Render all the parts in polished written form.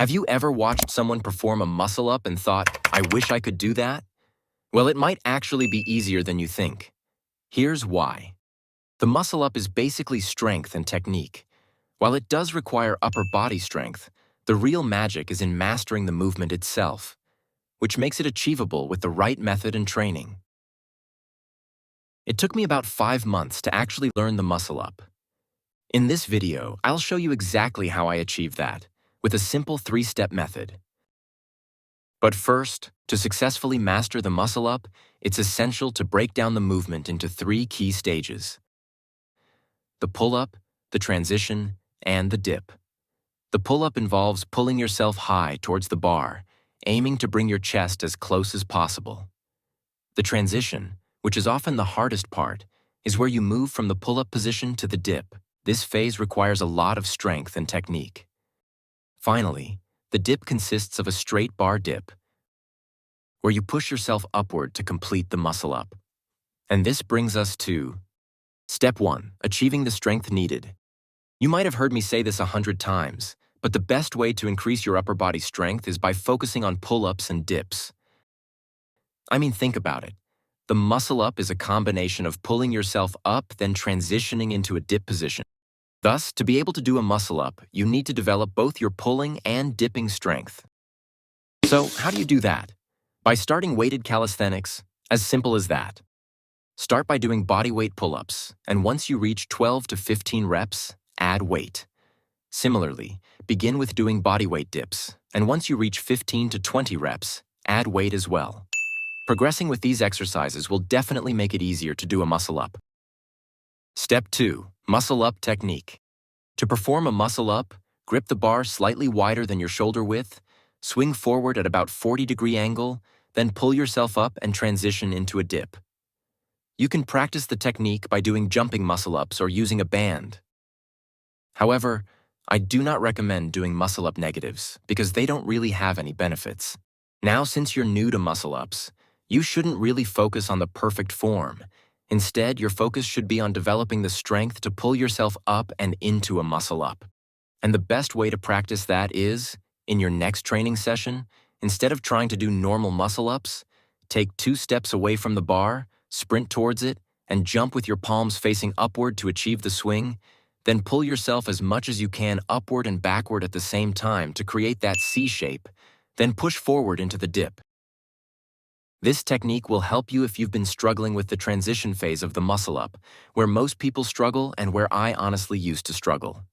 Have you ever watched someone perform a muscle-up and thought, I wish I could do that? Well, it might actually be easier than you think. Here's why. The muscle-up is basically strength and technique. While it does require upper body strength, the real magic is in mastering the movement itself, which makes it achievable with the right method and training. It took me about 5 months to actually learn the muscle-up. In this video, I'll show you exactly how I achieved that, with a simple 3-step method. But first, to successfully master the muscle-up, it's essential to break down the movement into 3 key stages: the pull-up, the transition, and the dip. The pull-up involves pulling yourself high towards the bar, aiming to bring your chest as close as possible. The transition, which is often the hardest part, is where you move from the pull-up position to the dip. This phase requires a lot of strength and technique. Finally, the dip consists of a straight bar dip, where you push yourself upward to complete the muscle-up. And this brings us to Step 1, achieving the strength needed. You might have heard me say this 100 times, but the best way to increase your upper body strength is by focusing on pull-ups and dips. I mean, think about it. The muscle-up is a combination of pulling yourself up, then transitioning into a dip position. Thus, to be able to do a muscle-up, you need to develop both your pulling and dipping strength. So, how do you do that? By starting weighted calisthenics, as simple as that. Start by doing bodyweight pull-ups, and once you reach 12 to 15 reps, add weight. Similarly, begin with doing bodyweight dips, and once you reach 15 to 20 reps, add weight as well. Progressing with these exercises will definitely make it easier to do a muscle-up. Step 2, muscle-up technique. To perform a muscle-up, grip the bar slightly wider than your shoulder width, swing forward at about 40-degree angle, then pull yourself up and transition into a dip. You can practice the technique by doing jumping muscle-ups or using a band. However, I do not recommend doing muscle-up negatives because they don't really have any benefits. Now, since you're new to muscle-ups, you shouldn't really focus on the perfect form. Instead, your focus should be on developing the strength to pull yourself up and into a muscle-up. And the best way to practice that is, in your next training session, instead of trying to do normal muscle-ups, take 2 steps away from the bar, sprint towards it, and jump with your palms facing upward to achieve the swing, then pull yourself as much as you can upward and backward at the same time to create that C shape, then push forward into the dip. This technique will help you if you've been struggling with the transition phase of the muscle-up, where most people struggle and where I honestly used to struggle.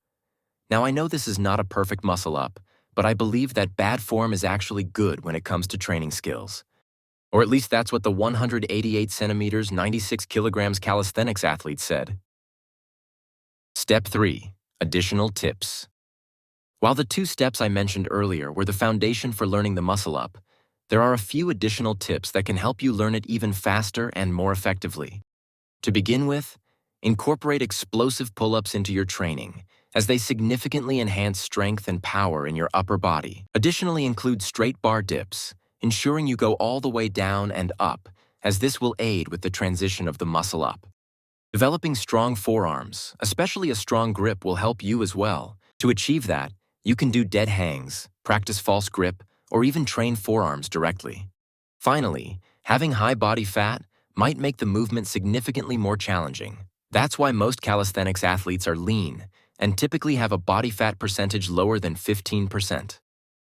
Now, I know this is not a perfect muscle-up, but I believe that bad form is actually good when it comes to training skills. Or at least that's what the 188 centimeters, 96 kilograms calisthenics athlete said. Step 3, additional tips. While the 2 steps I mentioned earlier were the foundation for learning the muscle-up, there are a few additional tips that can help you learn it even faster and more effectively. To begin with, incorporate explosive pull-ups into your training, as they significantly enhance strength and power in your upper body. Additionally, include straight bar dips, ensuring you go all the way down and up, as this will aid with the transition of the muscle-up. Developing strong forearms, especially a strong grip, will help you as well. To achieve that, you can do dead hangs, practice false grip, or even train forearms directly. Finally, having high body fat might make the movement significantly more challenging. That's why most calisthenics athletes are lean and typically have a body fat percentage lower than 15%.